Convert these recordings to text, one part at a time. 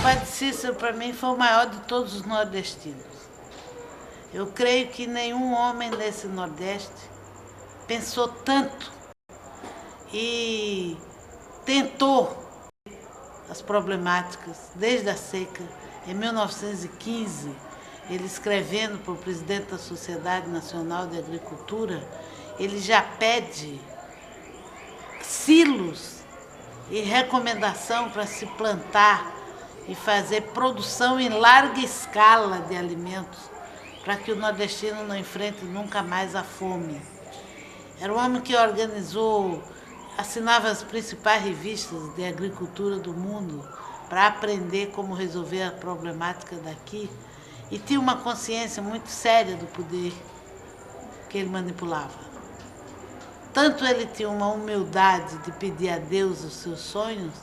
Padre Cícero, para mim, foi o maior de todos os nordestinos. Eu creio que nenhum homem nesse Nordeste pensou tanto e tentou as problemáticas desde a seca. Em 1915, ele escrevendo para o presidente da Sociedade Nacional de Agricultura, ele já pede silos e recomendação para se plantar e fazer produção em larga escala de alimentos, para que o nordestino não enfrente nunca mais a fome. Era um homem que organizou, assinava as principais revistas de agricultura do mundo para aprender como resolver a problemática daqui e tinha uma consciência muito séria do poder que ele manipulava. Tanto ele tinha uma humildade de pedir a Deus os seus sonhos,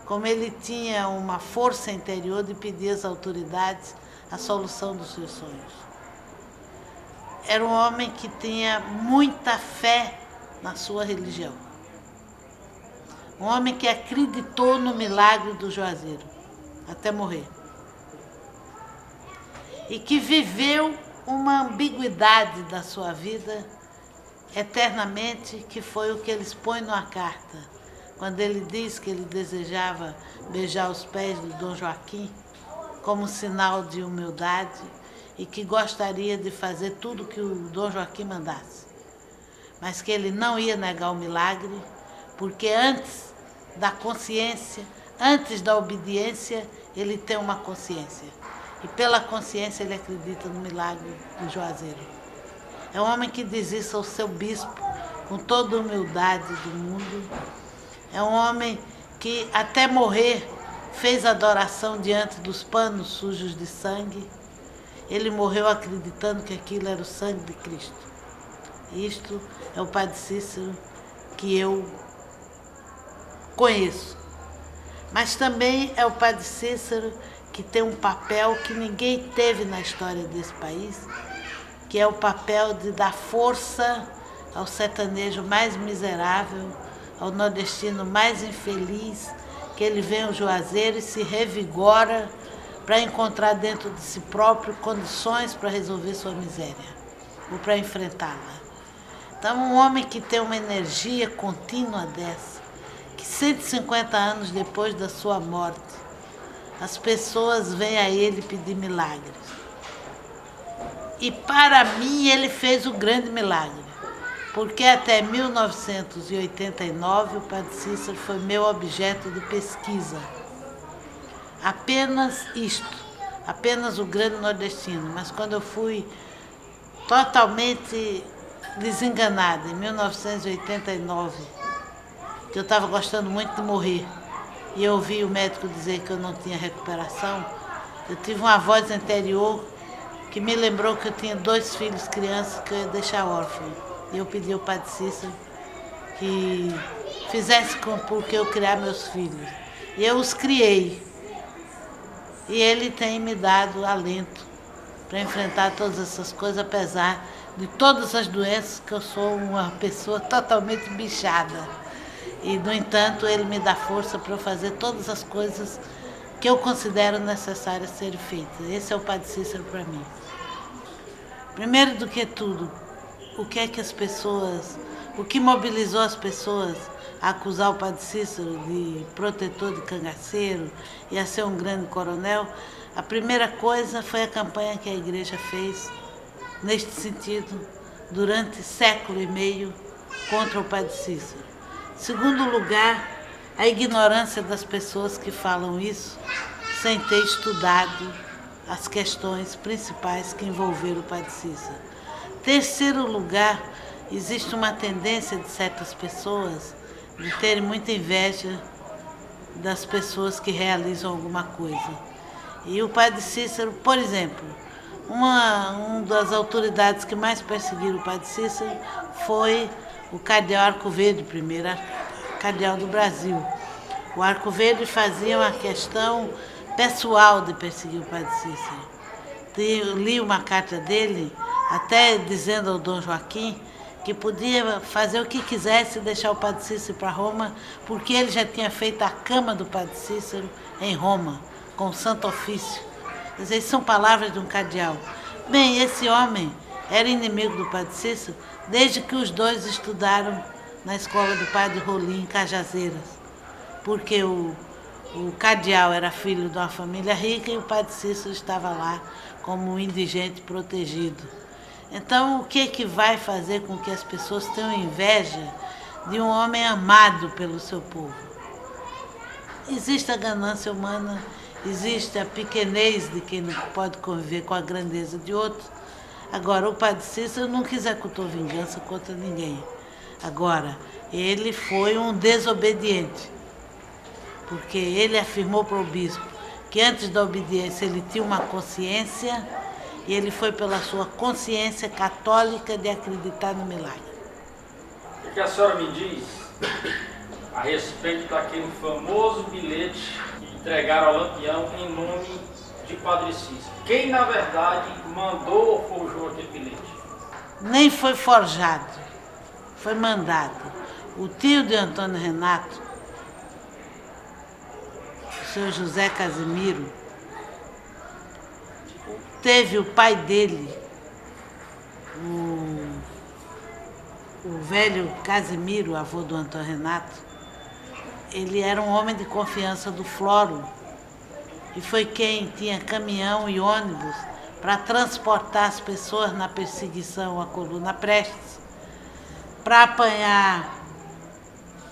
como ele tinha uma força interior de pedir às autoridades a solução dos seus sonhos. Era um homem que tinha muita fé na sua religião. Um homem que acreditou no milagre do Juazeiro, até morrer. E que viveu uma ambiguidade da sua vida eternamente, que foi o que ele expõe numa carta, quando ele diz que ele desejava beijar os pés do Dom Joaquim como sinal de humildade e que gostaria de fazer tudo o que o Dom Joaquim mandasse, mas que ele não ia negar o milagre, porque antes da consciência, antes da obediência, ele tem uma consciência. E pela consciência ele acredita no milagre do Juazeiro. É um homem que diz isso ao seu bispo, com toda a humildade do mundo. É um homem que, até morrer, fez adoração diante dos panos sujos de sangue. Ele morreu acreditando que aquilo era o sangue de Cristo. Isto é o Padre Cícero que eu conheço. Mas também é o Padre Cícero que tem um papel que ninguém teve na história desse país, que é o papel de dar força ao sertanejo mais miserável, ao nordestino mais infeliz, que ele vem ao Juazeiro e se revigora para encontrar dentro de si próprio condições para resolver sua miséria, ou para enfrentá-la. Então, um homem que tem uma energia contínua dessa, que 150 anos depois da sua morte, as pessoas vêm a ele pedir milagres. E para mim ele fez o grande milagre, porque até 1989 o Padre Cícero foi meu objeto de pesquisa. Apenas isto, apenas o grande nordestino. Mas quando eu fui totalmente desenganada, em 1989, que eu estava gostando muito de morrer, e eu ouvi o médico dizer que eu não tinha recuperação, eu tive uma voz interior que me lembrou que eu tinha 2 filhos crianças que eu ia deixar órfão. E eu pedi ao Padre Cícero que fizesse com que eu criar meus filhos. E eu os criei. E ele tem me dado alento para enfrentar todas essas coisas, apesar de todas as doenças, que eu sou uma pessoa totalmente bichada. E, no entanto, ele me dá força para eu fazer todas as coisas que eu considero necessárias serem feitas. Esse é o Padre Cícero para mim. Primeiro do que tudo, o que mobilizou as pessoas a acusar o Padre Cícero de protetor de cangaceiro e a ser um grande coronel? A primeira coisa foi a campanha que a igreja fez neste sentido durante século e meio contra o Padre Cícero. Segundo lugar, a ignorância das pessoas que falam isso sem ter estudado as questões principais que envolveram o Padre Cícero. Terceiro lugar, existe uma tendência de certas pessoas de terem muita inveja das pessoas que realizam alguma coisa. E o Padre Cícero, por exemplo, uma das autoridades que mais perseguiram o Padre Cícero foi o cardeal Arco Verde, primeiro cardeal do Brasil. O Arco Verde fazia uma questão pessoal de perseguir o Padre Cícero. Eu li uma carta dele, até dizendo ao Dom Joaquim que podia fazer o que quisesse, deixar o Padre Cícero para Roma, porque ele já tinha feito a cama do Padre Cícero em Roma, com o Santo Ofício. Quer dizer, são palavras de um cardeal. Bem, esse homem era inimigo do padre Cícero desde que os dois estudaram na escola do padre Rolim, em Cajazeiras, porque o cardeal era filho de uma família rica e o padre Cícero estava lá como um indigente protegido. Então, o que vai fazer com que as pessoas tenham inveja de um homem amado pelo seu povo? Existe a ganância humana, existe a pequenez de quem não pode conviver com a grandeza de outro. Agora, o padre Cícero não executou vingança contra ninguém. Agora, ele foi um desobediente, porque ele afirmou para o bispo que antes da obediência ele tinha uma consciência e ele foi pela sua consciência católica de acreditar no milagre. O que a senhora me diz a respeito daquele famoso bilhete que entregaram ao Lampião em nome de Padre Cícero? Quem, na verdade, mandou ou forjou aquele bilhete? Nem foi forjado, foi mandado. O tio de Antônio Renato, o seu José Casimiro, teve o pai dele, o velho Casimiro, avô do Antônio Renato. Ele era um homem de confiança do Floro e foi quem tinha caminhão e ônibus para transportar as pessoas na perseguição à Coluna Prestes, para apanhar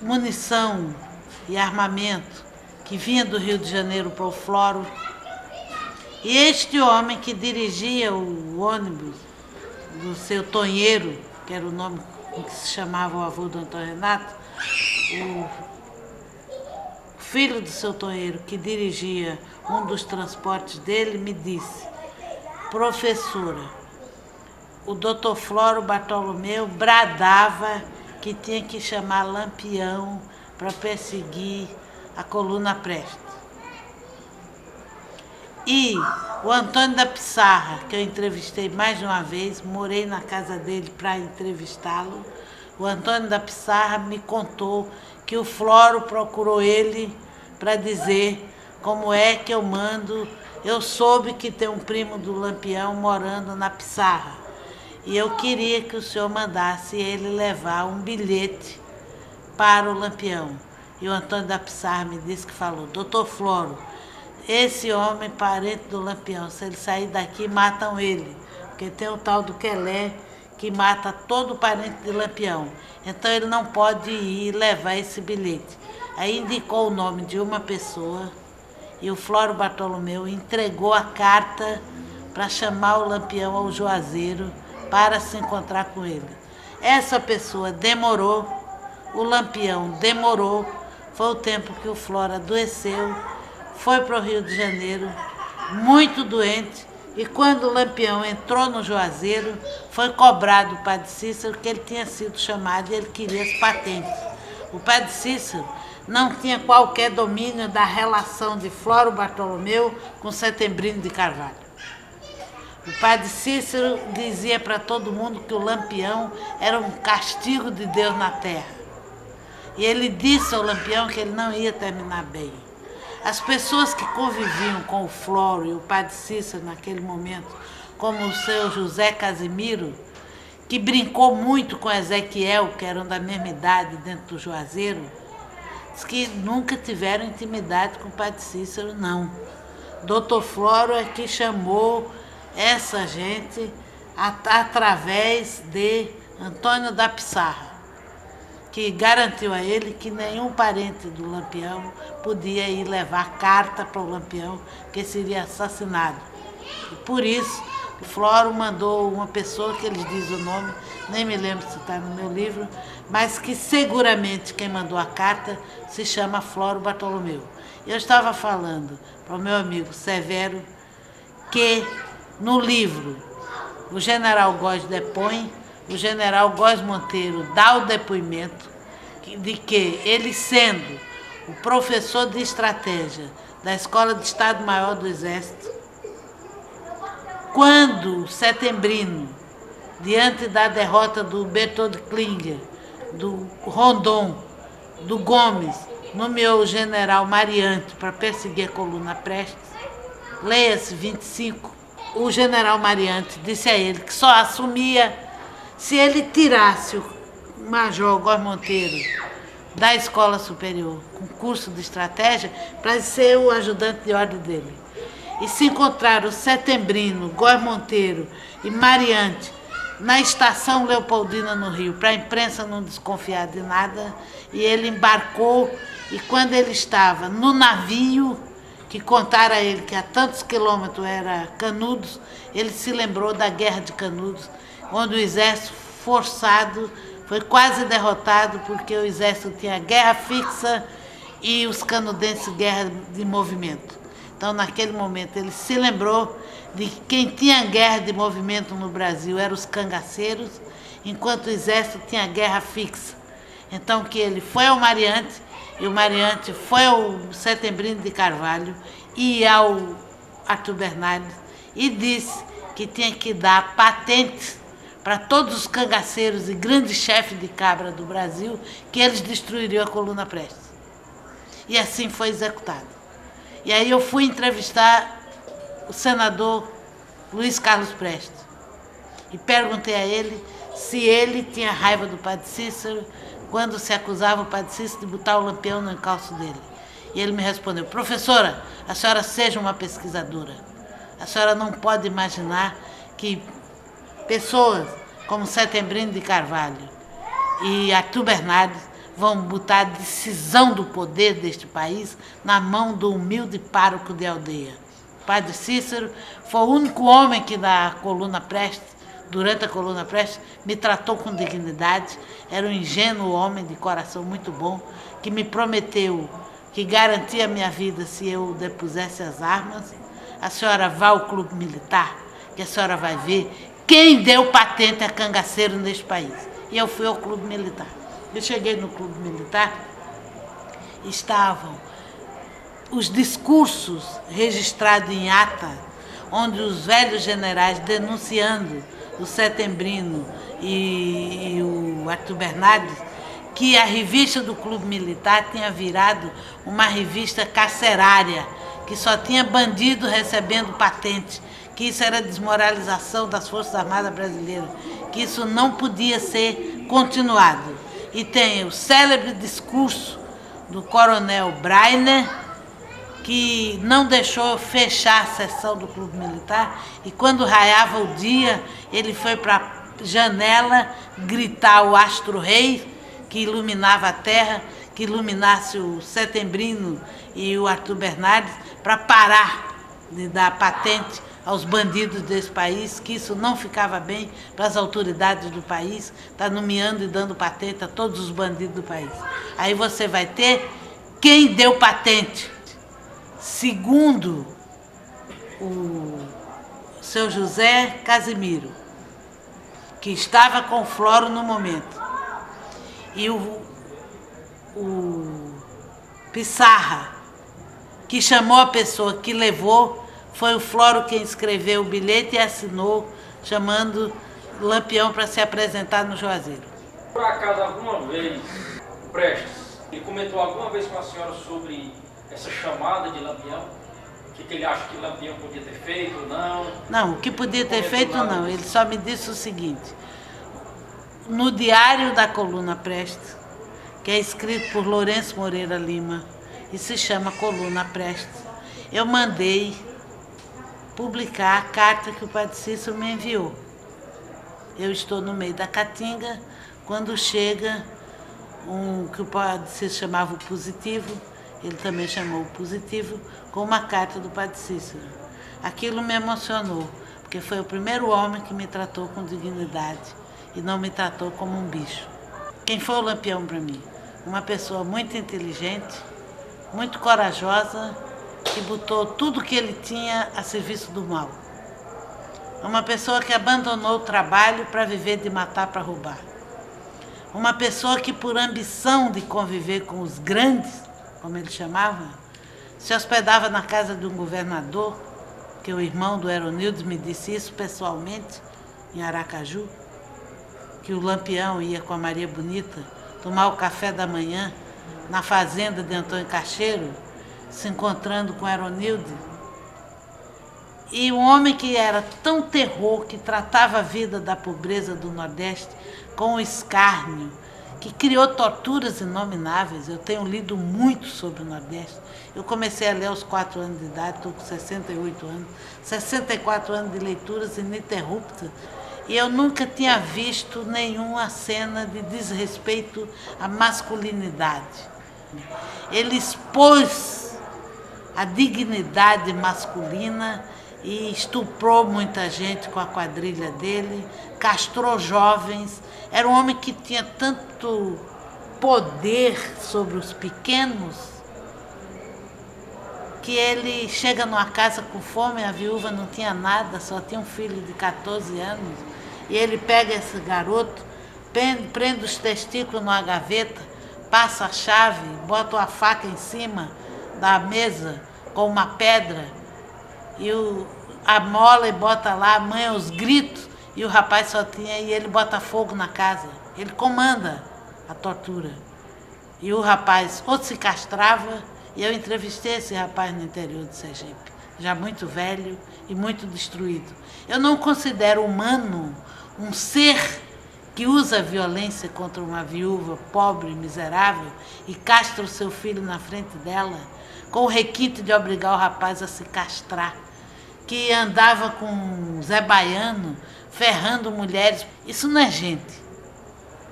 munição e armamento que vinha do Rio de Janeiro para o Floro. E este homem que dirigia o ônibus do seu Tonheiro, que era o nome com que se chamava o avô do Antônio Renato, o filho do seu Tonheiro, que dirigia um dos transportes dele, me disse: professora, o doutor Floro Bartolomeu bradava que tinha que chamar Lampião para perseguir a Coluna Prestes. E o Antônio da Pissarra, que eu entrevistei mais de uma vez, morei na casa dele para entrevistá-lo. O Antônio da Pissarra me contou que o Floro procurou ele para dizer como é que eu mando. Eu soube que tem um primo do Lampião morando na Pissarra e eu queria que o senhor mandasse ele levar um bilhete para o Lampião. E o Antônio da Pissarra me disse que falou: doutor Floro, esse homem parente do Lampião, se ele sair daqui, matam ele, porque tem o tal do Quelé que mata todo parente de Lampião. Então ele não pode ir levar esse bilhete. Aí indicou o nome de uma pessoa e o Floro Bartolomeu entregou a carta para chamar o Lampião ao Juazeiro para se encontrar com ele. Essa pessoa demorou, o Lampião demorou, foi o tempo que o Floro adoeceu, foi para o Rio de Janeiro, muito doente, e quando o Lampião entrou no Juazeiro, foi cobrado o padre Cícero que ele tinha sido chamado e ele queria as patentes. O padre Cícero não tinha qualquer domínio da relação de Floro Bartolomeu com Setembrino de Carvalho. O padre Cícero dizia para todo mundo que o Lampião era um castigo de Deus na terra. E ele disse ao Lampião que ele não ia terminar bem. As pessoas que conviviam com o Floro e o padre Cícero naquele momento, como o seu José Casimiro, que brincou muito com Ezequiel, que eram da mesma idade dentro do Juazeiro, diz que nunca tiveram intimidade com o padre Cícero, não. Doutor Floro é que chamou essa gente através de Antônio da Pissarra, que garantiu a ele que nenhum parente do Lampião podia ir levar carta para o Lampião, que seria assassinado. E por isso, o Floro mandou uma pessoa, que eles dizem o nome, nem me lembro se está no meu livro, mas que seguramente quem mandou a carta se chama Floro Bartolomeu. Eu estava falando para o meu amigo Severo que no livro o general Góes depõe, o general Góes Monteiro dá o depoimento de que ele, sendo o professor de estratégia da Escola de Estado-Maior do Exército, quando Setembrino, diante da derrota do Berthold Klinger, do Rondon, do Gomes, nomeou o general Mariante para perseguir a Coluna Prestes, leia-se 25, o general Mariante disse a ele que só assumia se ele tirasse o major Góes Monteiro da escola superior, com curso de estratégia, para ser o ajudante de ordem dele. E se encontraram o Setembrino, Góes Monteiro e Mariante na estação Leopoldina, no Rio, para a imprensa não desconfiar de nada, e ele embarcou, e quando ele estava no navio, que contaram a ele que a tantos quilômetros era Canudos, ele se lembrou da Guerra de Canudos, onde o exército forçado foi quase derrotado porque o exército tinha guerra fixa e os canudenses guerra de movimento. Então, naquele momento, ele se lembrou de que quem tinha guerra de movimento no Brasil eram os cangaceiros, enquanto o exército tinha guerra fixa. Então, que ele foi ao Mariante, e o Mariante foi ao Setembrino de Carvalho e ao Arthur Bernardes e disse que tinha que dar patentes para todos os cangaceiros e grandes chefes de cabra do Brasil, que eles destruiriam a coluna Prestes. E assim foi executado. E aí eu fui entrevistar o senador Luiz Carlos Prestes e perguntei a ele se ele tinha raiva do padre Cícero quando se acusava o padre Cícero de botar o lampião no encalço dele. E ele me respondeu: professora, a senhora seja uma pesquisadora. A senhora não pode imaginar que pessoas como Setembrino de Carvalho e Arthur Bernardes vão botar a decisão do poder deste país na mão do humilde pároco de aldeia. O padre Cícero foi o único homem que na coluna Prestes, durante a coluna Prestes, me tratou com dignidade. Era um ingênuo homem de coração muito bom, que me prometeu que garantia a minha vida se eu depusesse as armas. A senhora vá ao clube militar, que a senhora vai ver quem deu patente a cangaceiro neste país. E eu fui ao clube militar. Eu cheguei no clube militar, estavam os discursos registrados em ata, onde os velhos generais denunciando o Setembrino e o Arthur Bernardes, que a revista do clube militar tinha virado uma revista carcerária, que só tinha bandido recebendo patente, que isso era desmoralização das Forças Armadas Brasileiras, que isso não podia ser continuado. E tem o célebre discurso do coronel Breiner, que não deixou fechar a sessão do clube militar, e quando raiava o dia, ele foi para a janela gritar o astro-rei, que iluminava a terra, que iluminasse o Setembrino e o Arthur Bernardes, para parar de dar patente aos bandidos desse país, que isso não ficava bem para as autoridades do país, está nomeando e dando patente a todos os bandidos do país. Aí você vai ter quem deu patente. Segundo o seu José Casimiro, que estava com Floro no momento, e o Pissarra, que chamou a pessoa que levou, foi o Floro quem escreveu o bilhete e assinou, chamando Lampião para se apresentar no Juazeiro. Por acaso, alguma vez, o Prestes, ele comentou alguma vez com a senhora sobre essa chamada de Lampião? O que ele acha que Lampião podia ter feito ou não? Não, o que podia ter feito não. Ele só me disse o seguinte: no diário da coluna Prestes, que é escrito por Lourenço Moreira Lima e se chama Coluna Prestes, eu mandei publicar a carta que o padre Cícero me enviou. Eu estou no meio da caatinga quando chega que o padre Cícero chamava o Positivo, ele também chamou o Positivo, com uma carta do padre Cícero. Aquilo me emocionou, porque foi o primeiro homem que me tratou com dignidade e não me tratou como um bicho. Quem foi o Lampião para mim? Uma pessoa muito inteligente, muito corajosa, que botou tudo que ele tinha a serviço do mal. Uma pessoa que abandonou o trabalho para viver de matar para roubar. Uma pessoa que, por ambição de conviver com os grandes, como ele chamava, se hospedava na casa de um governador, que o irmão do Eronildes me disse isso pessoalmente, em Aracaju, que o Lampião ia com a Maria Bonita tomar o café da manhã na fazenda de Antônio Cacheiro, se encontrando com Eronilde, E um homem que era tão terror, que tratava a vida da pobreza do Nordeste com escárnio, que criou torturas inomináveis. Eu tenho lido muito sobre o Nordeste. Eu comecei a ler aos 4 anos de idade, estou com 68 anos, 64 anos de leituras ininterruptas. E eu nunca tinha visto nenhuma cena de desrespeito à masculinidade. Ele expôs a dignidade masculina e estuprou muita gente com a quadrilha dele, castrou jovens. Era um homem que tinha tanto poder sobre os pequenos que ele chega numa casa com fome, a viúva não tinha nada, só tinha um filho de 14 anos, e ele pega esse garoto, prende os testículos numa gaveta, passa a chave, bota uma faca em cima da mesa com uma pedra, e amola e bota lá, amanha os gritos, e o rapaz só tinha, e ele bota fogo na casa. Ele comanda a tortura. E o rapaz ou se castrava, e eu entrevistei esse rapaz no interior de Sergipe, já muito velho e muito destruído. Eu não considero humano um ser que usa violência contra uma viúva pobre e miserável e castra o seu filho na frente dela, com o requinte de obrigar o rapaz a se castrar, que andava com Zé Baiano, ferrando mulheres. Isso não é gente.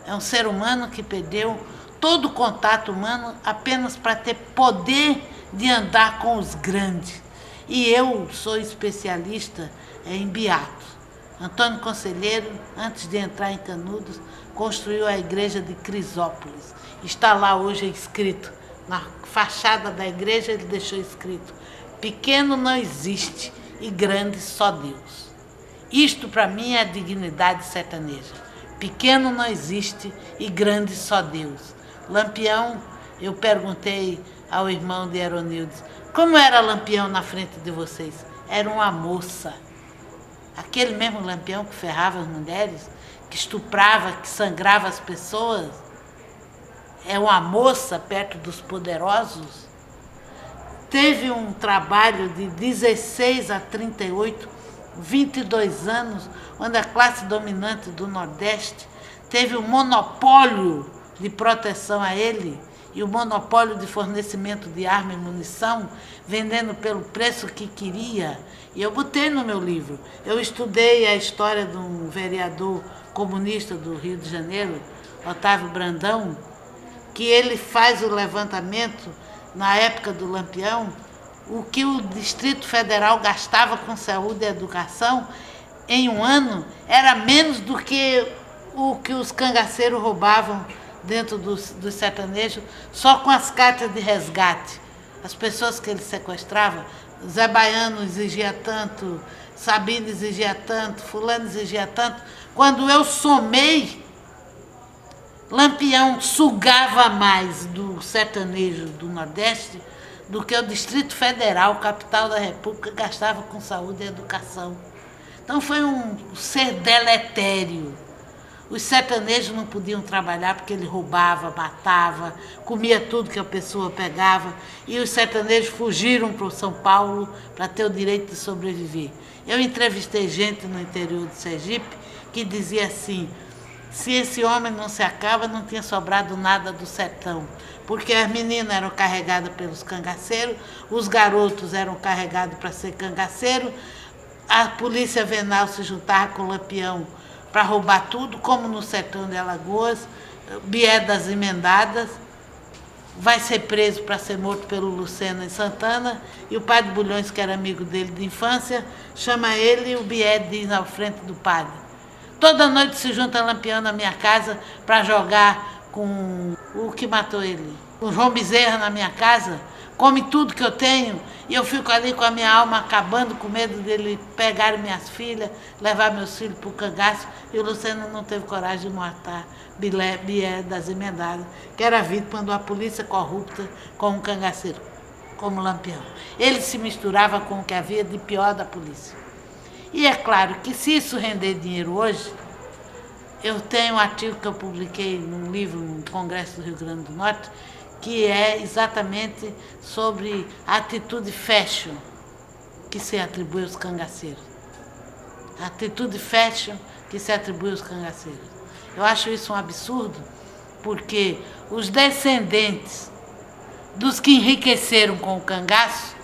É um ser humano que perdeu todo o contato humano apenas para ter poder de andar com os grandes. E eu sou especialista em beato. Antônio Conselheiro, antes de entrar em Canudos, construiu a igreja de Crisópolis. Está lá hoje escrito, na fachada da igreja ele deixou escrito: pequeno não existe e grande só Deus. Isto para mim é a dignidade sertaneja. Pequeno não existe e grande só Deus. Lampião, eu perguntei ao irmão de Aeronildes, como era Lampião na frente de vocês? Era uma moça. Aquele mesmo Lampião que ferrava as mulheres, que estuprava, que sangrava as pessoas, é uma moça perto dos poderosos. Teve um trabalho de 16 a 38, 22 anos, onde a classe dominante do Nordeste teve um monopólio de proteção a ele e o monopólio de fornecimento de arma e munição, vendendo pelo preço que queria. E eu botei no meu livro. Eu estudei a história de um vereador comunista do Rio de Janeiro, Otávio Brandão, que ele faz o levantamento, na época do Lampião, o que o Distrito Federal gastava com saúde e educação em um ano era menos do que o que os cangaceiros roubavam dentro dos sertanejos, só com as cartas de resgate. As pessoas que ele sequestrava, Zé Baiano exigia tanto, Sabino exigia tanto, fulano exigia tanto. Quando eu somei, Lampião sugava mais do sertanejo do Nordeste do que o Distrito Federal, capital da República, gastava com saúde e educação. Então foi um ser deletério. Os sertanejos não podiam trabalhar porque ele roubava, matava, comia tudo que a pessoa pegava. E os sertanejos fugiram para o São Paulo para ter o direito de sobreviver. Eu entrevistei gente no interior de Sergipe que dizia assim: se esse homem não se acaba, não tinha sobrado nada do sertão. Porque as meninas eram carregadas pelos cangaceiros, os garotos eram carregados para ser cangaceiro, a polícia venal se juntava com o Lampião para roubar tudo, como no sertão de Alagoas. Bié das Emendadas vai ser preso para ser morto pelo Lucena em Santana, e o padre Bulhões, que era amigo dele de infância, chama ele e o Bié diz à frente do padre: toda noite se junta Lampião na minha casa para jogar com o que matou ele. O João Bezerra na minha casa, come tudo que eu tenho, e eu fico ali com a minha alma acabando, com medo dele pegar minhas filhas, levar meus filhos para o cangaço, e o Lucena não teve coragem de matar Bié das Emendadas, que era vítima de uma polícia corrupta com um cangaceiro, como Lampião. Ele se misturava com o que havia de pior da polícia. E é claro que se isso render dinheiro hoje, eu tenho um artigo que eu publiquei num livro no Congresso do Rio Grande do Norte, que é exatamente sobre a atitude fashion que se atribui aos cangaceiros. A atitude fashion que se atribui aos cangaceiros. Eu acho isso um absurdo, porque os descendentes dos que enriqueceram com o cangaço,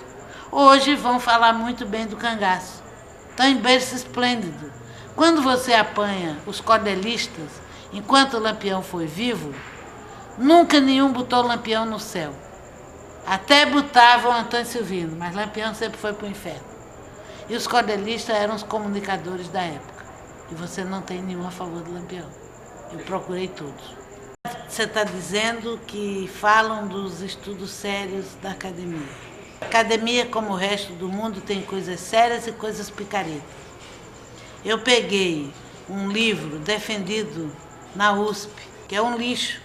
hoje vão falar muito bem do cangaço. Está em berço esplêndido. Quando você apanha os cordelistas, enquanto o Lampião foi vivo, nunca nenhum botou Lampião no céu. Até botavam Antônio Silvino, mas Lampião sempre foi para o inferno. E os cordelistas eram os comunicadores da época. E você não tem nenhum a favor do Lampião. Eu procurei todos. Você está dizendo que falam dos estudos sérios da academia. A academia, como o resto do mundo, tem coisas sérias e coisas picaretas. Eu peguei um livro defendido na USP, que é um lixo.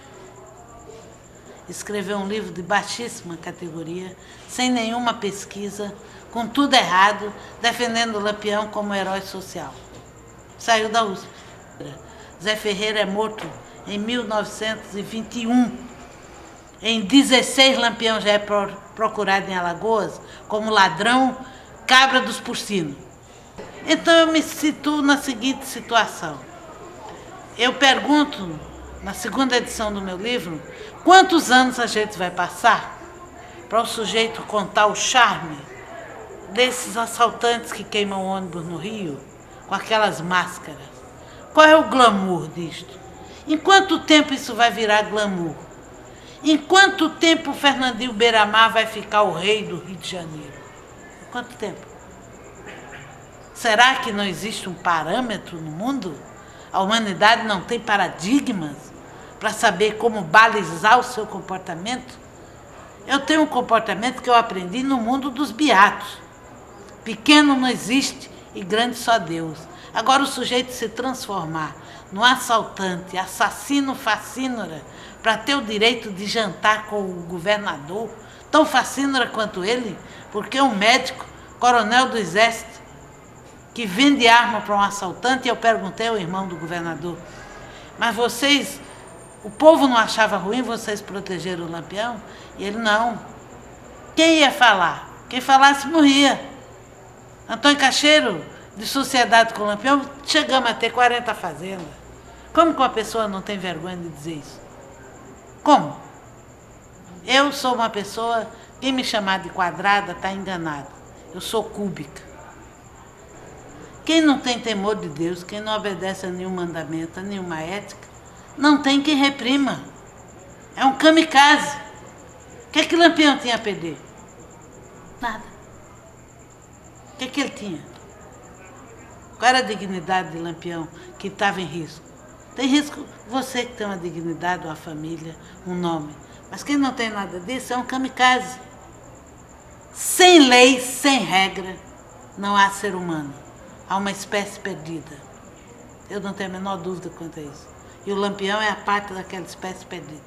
Escreveu um livro de baixíssima categoria, sem nenhuma pesquisa, com tudo errado, defendendo o Lampião como herói social. Saiu da USP. Zé Ferreira é morto em 1921. Em 16, Lampião já é procurado em Alagoas como ladrão, cabra dos porcinos. Então eu me situo na seguinte situação. Eu pergunto, na segunda edição do meu livro, quantos anos a gente vai passar para o sujeito contar o charme desses assaltantes que queimam ônibus no Rio com aquelas máscaras? Qual é o glamour disto? Em quanto tempo isso vai virar glamour? Em quanto tempo o Fernandinho Beiramar vai ficar o rei do Rio de Janeiro? Em quanto tempo? Será que não existe um parâmetro no mundo? A humanidade não tem paradigmas para saber como balizar o seu comportamento? Eu tenho um comportamento que eu aprendi no mundo dos beatos. Pequeno não existe e grande só Deus. Agora o sujeito se transformar num assaltante, assassino facínora, para ter o direito de jantar com o governador, tão facínora quanto ele, porque um médico, coronel do exército, que vende arma para um assaltante, e eu perguntei ao irmão do governador, mas vocês, o povo não achava ruim vocês protegeram o Lampião? E ele, não. Quem ia falar? Quem falasse morria. Antônio Cacheiro, de sociedade com o Lampião, chegamos a ter 40 fazendas. Como que uma pessoa não tem vergonha de dizer isso? Como? Eu sou uma pessoa, quem me chamar de quadrada está enganado. Eu sou cúbica. Quem não tem temor de Deus, quem não obedece a nenhum mandamento, a nenhuma ética, não tem quem reprima. É um kamikaze. O que Lampião tinha a perder? Nada. O que ele tinha? Qual era a dignidade de Lampião que estava em risco? Tem risco você que tem uma dignidade, uma família, um nome. Mas quem não tem nada disso é um kamikaze. Sem lei, sem regra, não há ser humano. Há uma espécie perdida. Eu não tenho a menor dúvida quanto a isso. E o Lampião é a parte daquela espécie perdida.